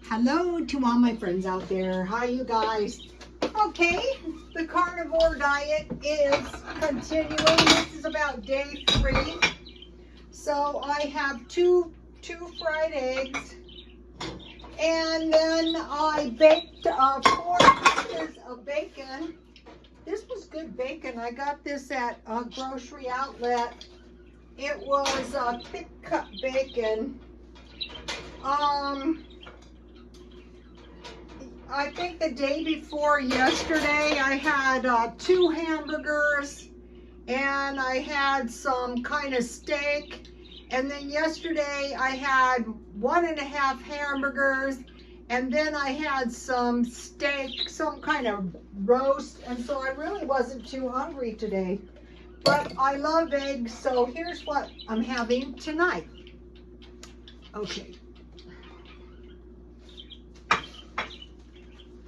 Hello to all my friends out there. Hi, you guys. Okay, the carnivore diet is continuing. This is about day 3. So I have two fried eggs, and then I baked 4 pieces of bacon. This was good bacon. I got this at a grocery outlet. It was thick cut bacon. I think the day before yesterday I had 2 hamburgers and I had some kind of steak, and then yesterday I had 1.5 hamburgers, and then I had some steak, some kind of roast, and so I really wasn't too hungry today. But I love eggs, so here's what I'm having tonight. Okay.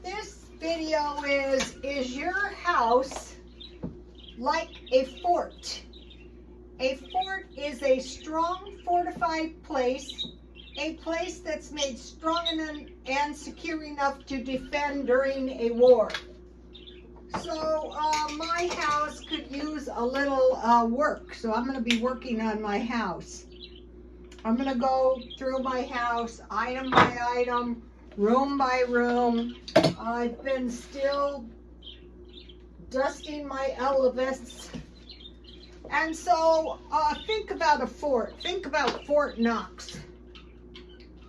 This video is your house like a fort? A fort is a strong, fortified place, a place that's made strong and secure enough to defend during a war. So my house could use a little work, so I'm going to be working on my house. I'm going to go through my house, item by item, room by room. I've been still dusting my elevates. And so think about a fort. Think about Fort Knox.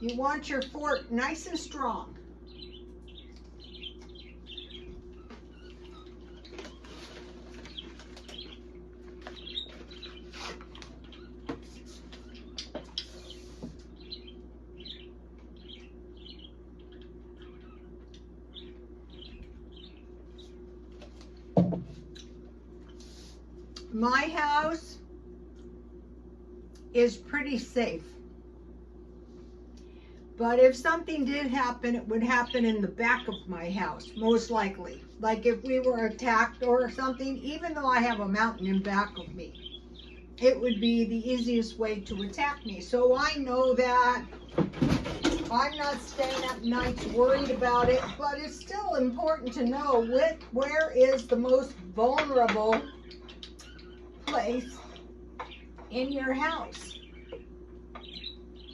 You want your fort nice and strong. My house is pretty safe. But if something did happen, it would happen in the back of my house, most likely. Like if we were attacked or something, even though I have a mountain in back of me, it would be the easiest way to attack me. So I know that I'm not staying up nights worried about it, but it's still important to know where is the most vulnerable place in your house.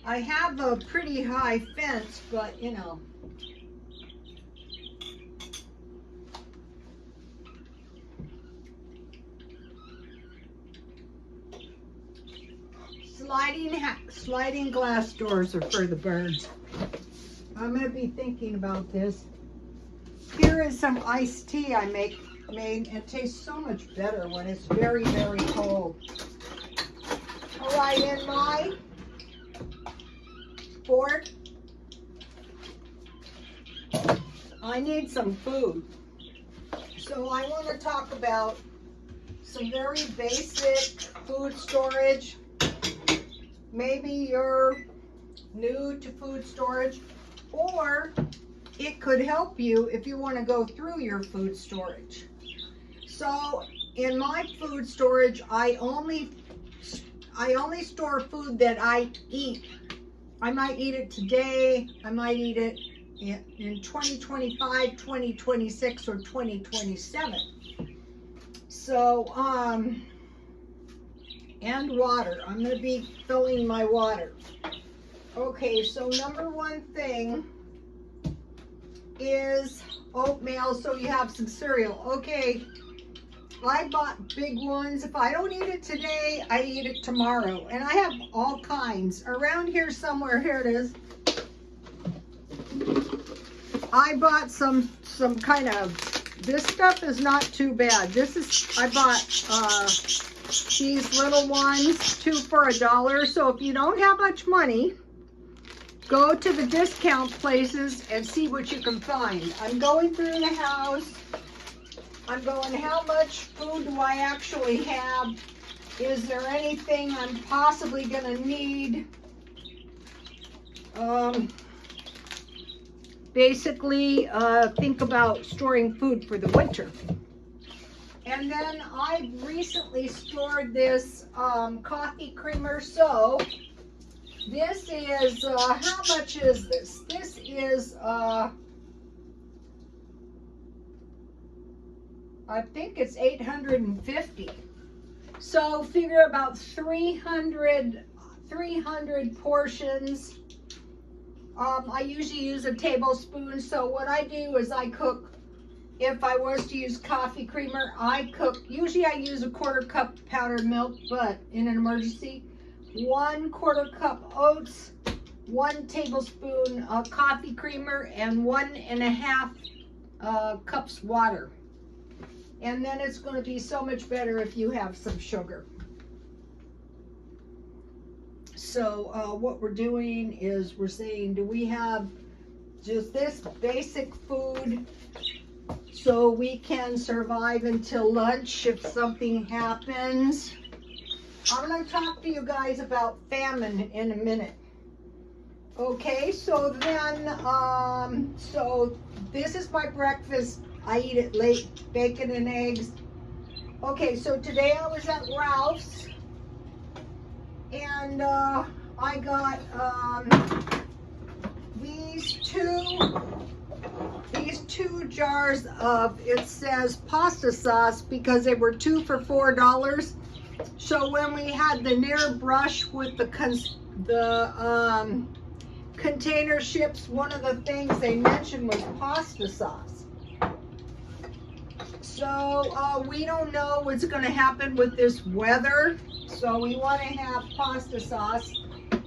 I have a pretty high fence, but you know. Sliding glass doors are for the birds. I'm going to be thinking about this. Here is some iced tea I made. It tastes so much better when it's very, very cold. All right, in my fort, I need some food. So I want to talk about some very basic food storage. Maybe you're new to food storage, or it could help you if you want to go through your food storage. So in my food storage, I only store food that I eat. I might eat it today, I might eat it in 2025, 2026, or 2027. So, and water. I'm going to be filling my water. Okay, so number 1 thing is oatmeal, so you have some cereal. Okay, I bought big ones. If I don't eat it today, I eat it tomorrow. And I have all kinds. Around here somewhere, here it is. I bought some kind of, this stuff is not too bad. I bought these little ones, 2 for $1. So if you don't have much money, go to the discount places and see what you can find. I'm going through the house. I'm going, how much food do I actually have? Is there anything I'm possibly going to need? Basically, think about storing food for the winter. And then I recently stored this coffee creamer. So this is, how much is this? This is I think it's 850. So figure about 300 portions. I usually use a tablespoon. So what I do is I cook, if I was to use coffee creamer, usually I use a 1/4 cup powdered milk, but in an emergency, 1/4 cup oats, 1 tablespoon coffee creamer, and 1½ cups water. And then it's going to be so much better if you have some sugar. So what we're doing is we're saying, do we have just this basic food so we can survive until lunch if something happens? I'm going to talk to you guys about famine in a minute. Okay, so then, so this is my breakfast. I eat it late, bacon and eggs. Okay, so today I was at Ralph's, and I got these two jars of, it says pasta sauce, because they were 2 for $4. So when we had the near brush with the container ships, one of the things they mentioned was pasta sauce. So we don't know what's going to happen with this weather, so we want to have pasta sauce.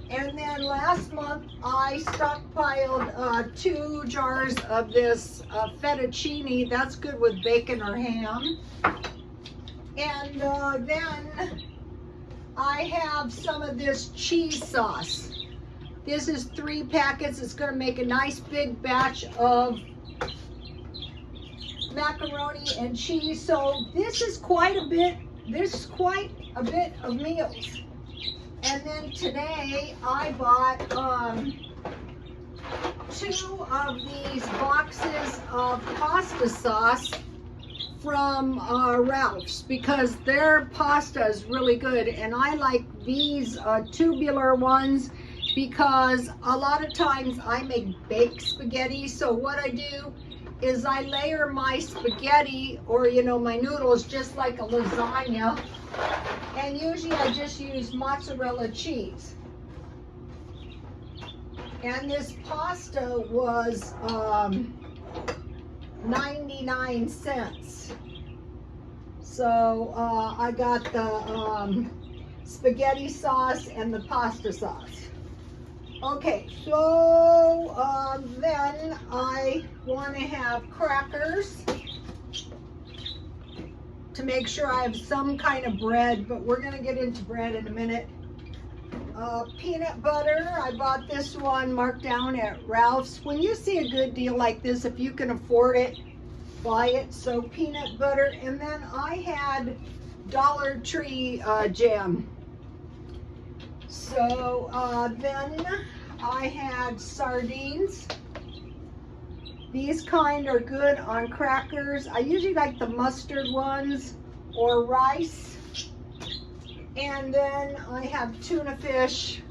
And then last month I stockpiled 2 jars of this fettuccine. That's good with bacon or ham. And then I have some of this cheese sauce. This is 3 packets. It's going to make a nice big batch of macaroni and cheese. So this is quite a bit. This is quite a bit of meals. And then today I bought 2 of these boxes of pasta sauce from Ralph's, because their pasta is really good, and I like these tubular ones because a lot of times I make baked spaghetti. So what I do is I layer my spaghetti, or my noodles, just like a lasagna, and usually I just use mozzarella cheese. And this pasta was 99 cents. So I got the spaghetti sauce and the pasta sauce. Okay, so then I want to have crackers to make sure I have some kind of bread, but we're going to get into bread in a minute. Peanut butter, I bought this one marked down at Ralph's. When you see a good deal like this, if you can afford it, buy it. So peanut butter, and then I had Dollar Tree jam. So then I had sardines. These kind are good on crackers. I usually like the mustard ones or rice. And then I have tuna fish,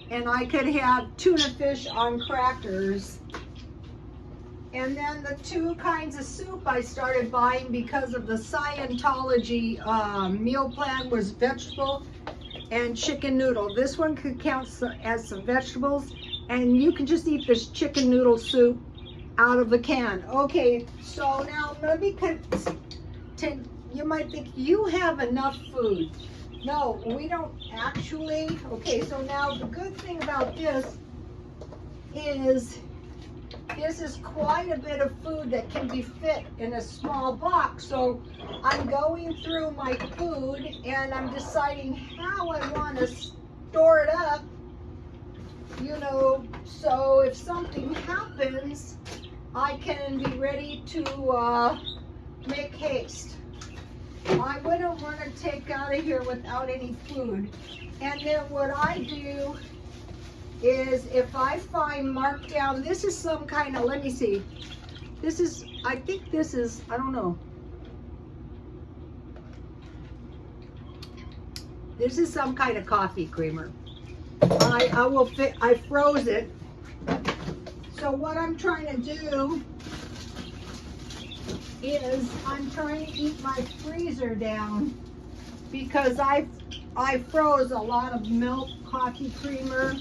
and I could have tuna fish on crackers. And then the 2 kinds of soup I started buying because of the Scientology meal plan was vegetable and chicken noodle. This one could count as some vegetables, and you can just eat this chicken noodle soup out of the can. Okay, so now I'm going to be content. You might think you have enough food. No, we don't actually. Okay, so now the good thing about this is quite a bit of food that can be fit in a small box. So I'm going through my food and I'm deciding how I want to store it up, so if something happens, I can be ready to make haste. I wouldn't want to take out of here without any food. And then what I do is, if I find marked down, this is some kind of, let me see. This is, I think this is, I don't know. This is some kind of coffee creamer. I froze it. So what I'm trying to do is I'm trying to eat my freezer down because I froze a lot of milk, coffee creamer,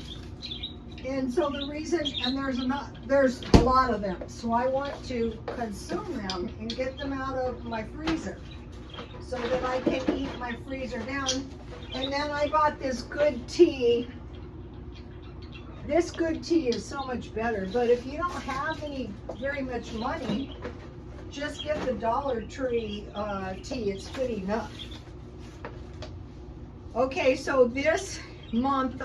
and so the reason, and there's a lot of them, so I want to consume them and get them out of my freezer so that I can eat my freezer down. And then I bought this good tea. This good tea is so much better, but if you don't have very much money, just get the Dollar Tree tea. It's good enough. Okay, so this month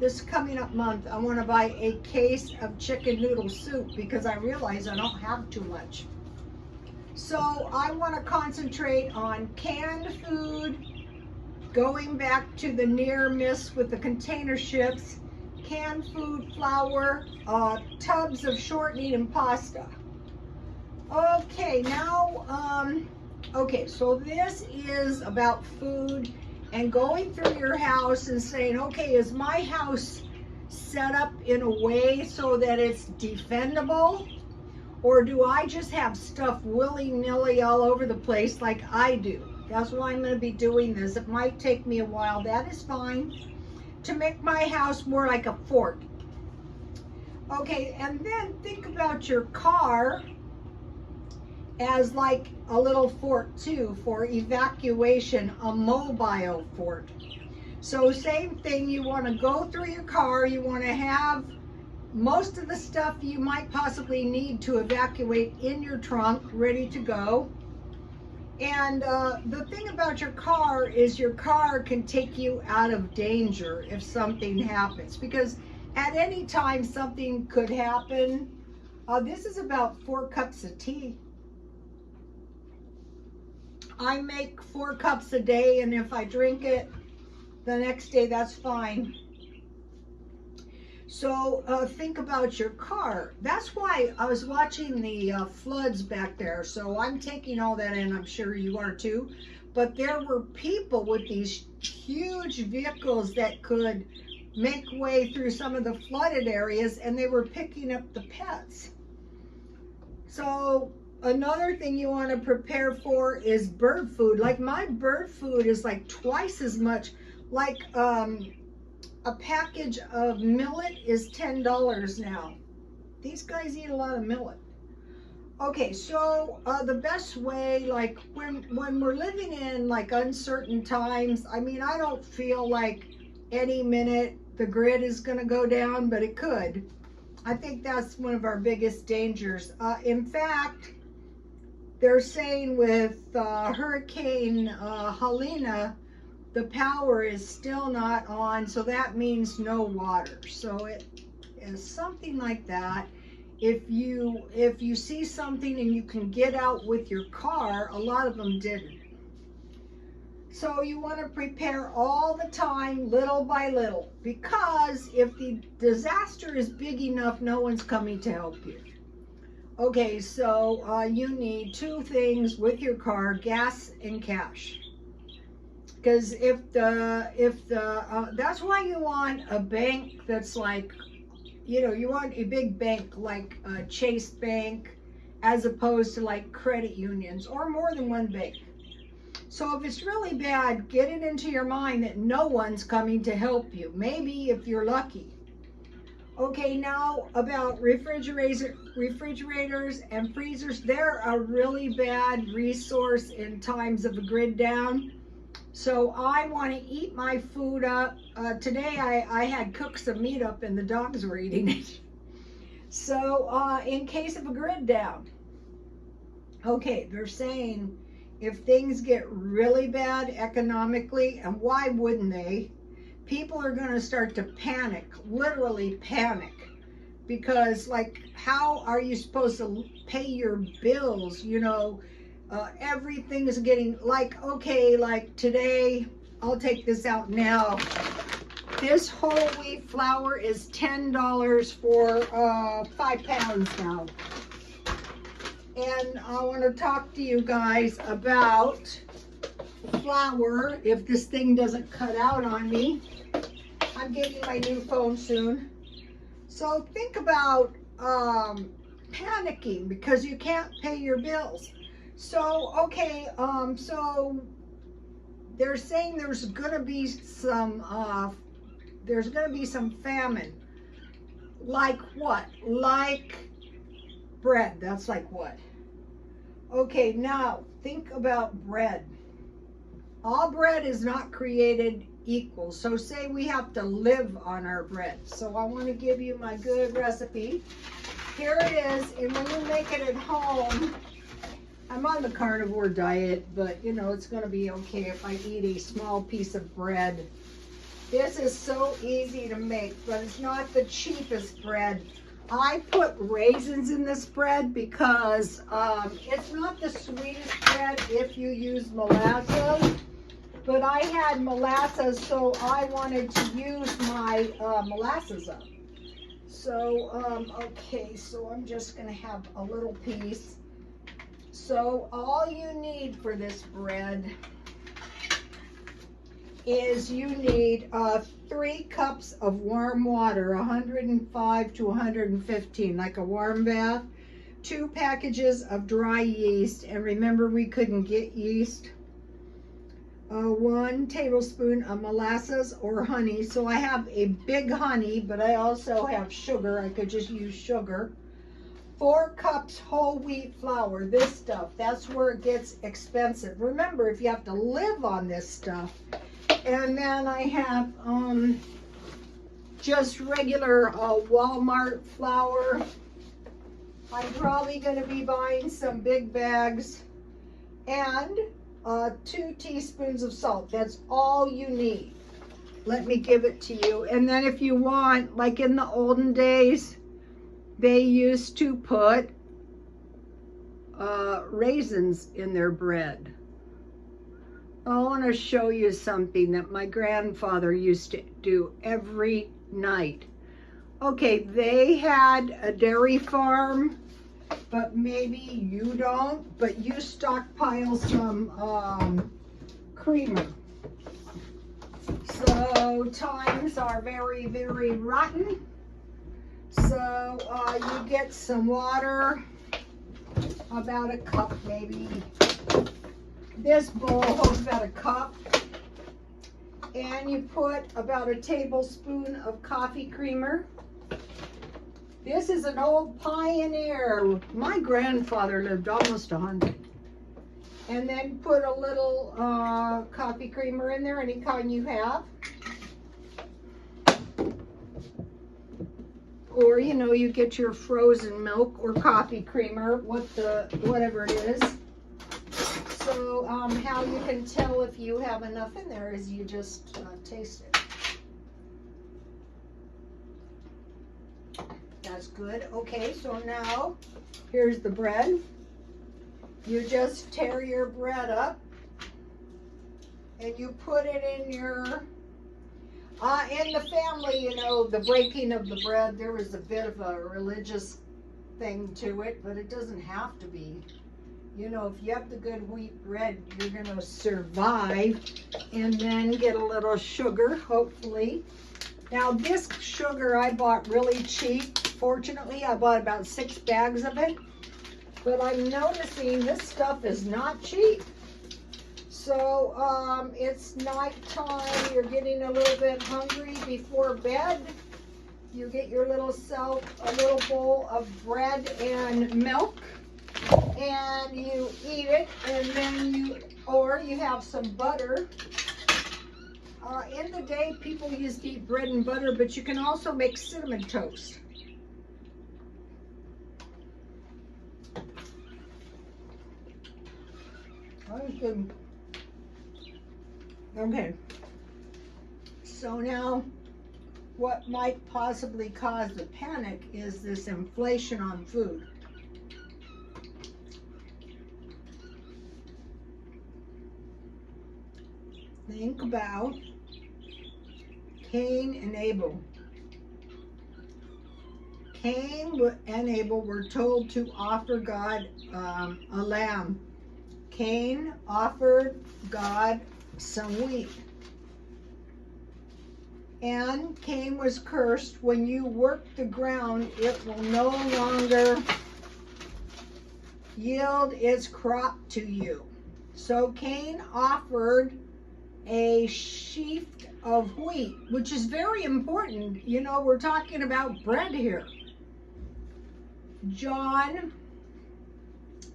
this coming up month, I want to buy a case of chicken noodle soup because I realize I don't have too much. So I want to concentrate on canned food, going back to the near miss with the container ships, canned food, flour, tubs of shortening and pasta. Okay, now, okay, so this is about food and going through your house and saying, okay, is my house set up in a way so that it's defendable? Or do I just have stuff willy-nilly all over the place like I do? That's why I'm going to be doing this. It might take me a while. That is fine. To make my house more like a fort. Okay, and then think about your car as like a little fort too, for evacuation, a mobile fort. So same thing, you want to go through your car, you want to have most of the stuff you might possibly need to evacuate in your trunk, ready to go. And the thing about your car is your car can take you out of danger if something happens, because at any time something could happen. This is about 4 cups of tea. I make 4 cups a day, and if I drink it the next day, that's fine. So think about your car. That's why I was watching the floods back there. So I'm taking all that in. I'm sure you are too. But there were people with these huge vehicles that could make way through some of the flooded areas, and they were picking up the pets. So another thing you want to prepare for is bird food. Like my bird food is like twice as much. Like a package of millet is $10 now. These guys eat a lot of millet. Okay, so the best way, like when we're living in like uncertain times, I mean, I don't feel like any minute the grid is going to go down, but it could. I think that's one of our biggest dangers. In fact, they're saying with Hurricane Helene, the power is still not on, so that means no water. So it is something like that. If you see something and you can get out with your car, a lot of them didn't. So you want to prepare all the time, little by little, because if the disaster is big enough, no one's coming to help you. Okay, so you need 2 things with your car: gas and cash. Because that's why you want a bank that's like, you want a big bank like Chase Bank, as opposed to like credit unions or more than one bank. So if it's really bad, get it into your mind that no one's coming to help you. Maybe if you're lucky. Okay, now about refrigerators and freezers. They're a really bad resource in times of a grid down. So I want to eat my food up. Today I had cooked some meat up and the dogs were eating it. So in case of a grid down. Okay, they're saying if things get really bad economically, and why wouldn't they? People are going to start to panic, literally panic. Because like, how are you supposed to pay your bills, everything is getting, like, okay, like today, I'll take this out now. This whole wheat flour is $10 for 5 pounds now. And I want to talk to you guys about flour, if this thing doesn't cut out on me. I'm getting my new phone soon. So think about panicking because you can't pay your bills. So, okay, so they're saying there's gonna be some famine. Like what? Like bread. That's like what? Okay, now think about bread. All bread is not created equal. So say we have to live on our bread. So I want to give you my good recipe. Here it is, and when you make it at home, I'm on the carnivore diet, but you know, it's going to be okay if I eat a small piece of bread. This is so easy to make, but it's not the cheapest bread. I put raisins in this bread because it's not the sweetest bread if you use molasses, but I had molasses, so I wanted to use my molasses up. So, okay, so I'm just going to have a little piece. So all you need for this bread is you need 3 cups of warm water, 105 to 115, like a warm bath, 2 packages of dry yeast, and remember we couldn't get yeast, 1 tablespoon of molasses or honey. So I have a big honey, but I also have sugar. I could just use sugar. 4 cups whole wheat flour. This stuff, that's where it gets expensive. Remember, if you have to live on this stuff. And then I have just regular Walmart flour. I'm probably going to be buying some big bags. And 2 teaspoons of salt. That's all you need. Let me give it to you. And then if you want, like in the olden days, they used to put raisins in their bread. I want to show you something that my grandfather used to do every night. Okay, they had a dairy farm, but maybe you don't, but you stockpile some creamer. So times are very, very rotten. So you get some water, about a cup maybe. This bowl holds about a cup. And you put about a tablespoon of coffee creamer. This is an old Pioneer. My grandfather lived almost 100. And then put a little coffee creamer in there, any kind you have. Or, you know, you get your frozen milk or coffee creamer, whatever it is. So how you can tell if you have enough in there is you just taste it. That's good. Okay, so now here's the bread. You just tear your bread up and you put it in your, in the family, you know, the breaking of the bread, there was a bit of a religious thing to it, but it doesn't have to be. You know, if you have the good wheat bread, you're going to survive. And then get a little sugar, hopefully. Now, this sugar I bought really cheap. Fortunately, I bought about 6 bags of it. But I'm noticing this stuff is not cheap. So, it's nighttime. You're getting a little bit hungry before bed. You get your little a little bowl of bread and milk. And you eat it, and then you have some butter. In the day, people used to eat bread and butter, but you can also make cinnamon toast. That was good. Okay. So now, what might possibly cause the panic is this inflation on food. Think about Cain and Abel. Cain and Abel were told to offer God a lamb. Cain offered God some wheat. And Cain was cursed. When you work the ground, it will no longer yield its crop to you. So Cain offered a sheaf of wheat, which is very important. You know, we're talking about bread here. John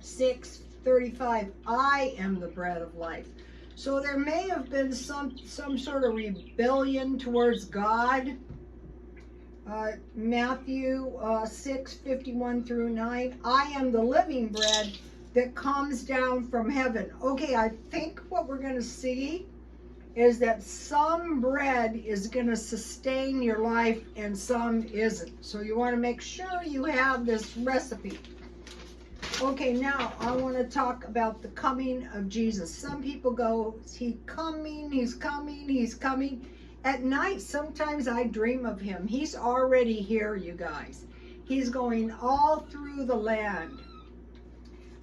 6:35, I am the bread of life. So there may have been some sort of rebellion towards God. Matthew 6:51 through 9, I am the living bread that comes down from heaven. Okay, I think what we're going to see is that some bread is going to sustain your life and some isn't. So you want to make sure you have this recipe. Okay, now I want to talk about the coming of Jesus. Some people go, is he coming? He's coming, he's coming. At night, sometimes I dream of him. He's already here, you guys. He's going all through the land.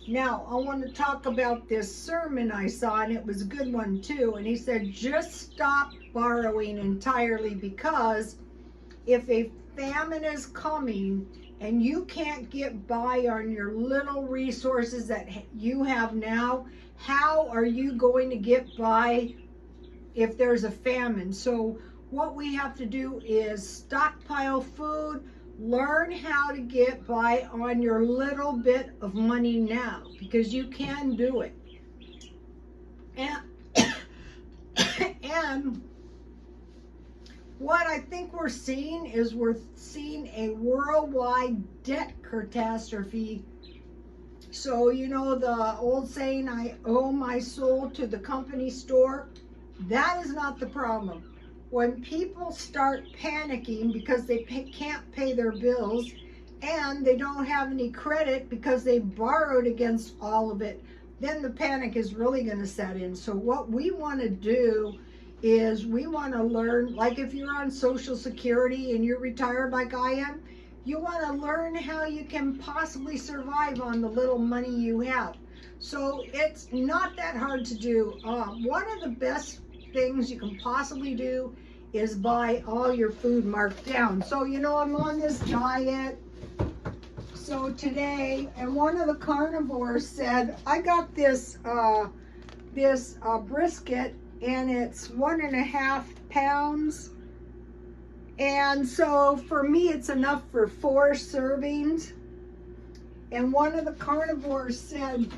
Now, I want to talk about this sermon I saw, and it was a good one too. And he said, just stop borrowing entirely, because if a famine is coming and you can't get by on your little resources that you have now, how are you going to get by if there's a famine? So what we have to do is stockpile food, learn how to get by on your little bit of money now, because you can do it. And what I think we're seeing is we're seeing a worldwide debt catastrophe. So, you know, the old saying, I owe my soul to the company store, that is not the problem. When people start panicking because they can't pay their bills and they don't have any credit because they borrowed against all of it, then the panic is really going to set in. So what we want to do is we want to learn, like if you're on Social Security and you're retired like I am, you want to learn how you can possibly survive on the little money you have. So it's not that hard to do. One of the best things you can possibly do is buy all your food marked down. So, you know, I'm on this diet. So today, and one of the carnivores said, I got this brisket, and it's 1.5 pounds. And so for me, it's enough for 4 servings. And one of the carnivores said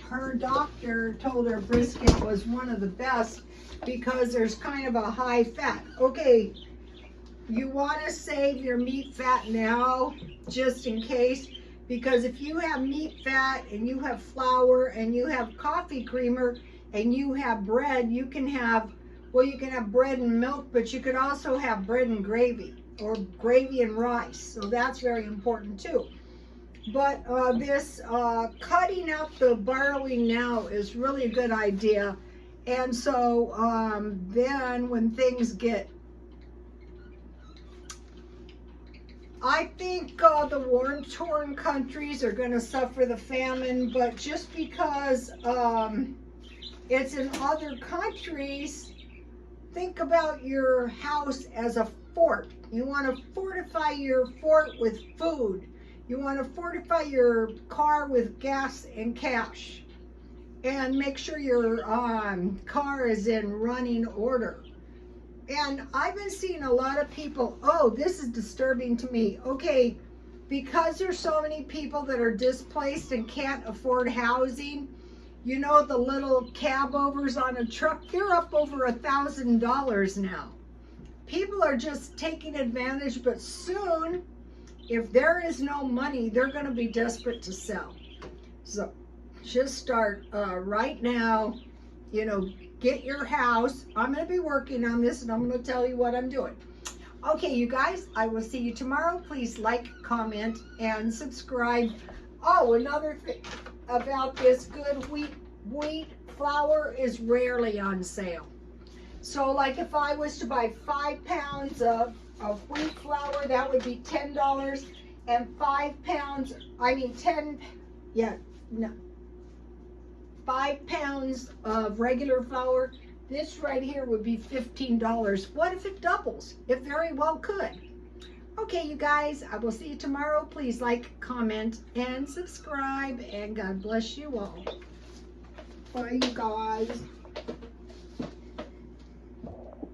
her doctor told her brisket was one of the best because there's kind of a high fat. Okay, you want to save your meat fat now, just in case, because if you have meat fat and you have flour and you have coffee creamer and you have bread, you can have, well, you can have bread and milk, but you could also have bread and gravy, or gravy and rice. So that's very important too. But this cutting out the borrowing now is really a good idea. And so then when things get, I think the war-torn countries are going to suffer the famine, but just because it's in other countries, think about your house as a fort. You want to fortify your fort with food. You want to fortify your car with gas and cash. And make sure your car is in running order. And I've been seeing a lot of people, oh, this is disturbing to me. Okay, because there's so many people that are displaced and can't afford housing, you know, the little cab overs on a truck, they're up over $1,000 now. People are just taking advantage, but soon, if there is no money, they're going to be desperate to sell. So just start right now, you know, get your house. I'm going to be working on this, and I'm going to tell you what I'm doing. Okay, you guys, I will see you tomorrow. Please like, comment, and subscribe. Oh, another thing about this good wheat flour is rarely on sale. So like if I was to buy 5 pounds of wheat flour, that would be $10, and 5 pounds, 5 pounds of regular flour, this right here would be $15. What if it doubles? It very well could. Okay, you guys, I will see you tomorrow. Please like, comment, and subscribe. And God bless you all. Bye, you guys.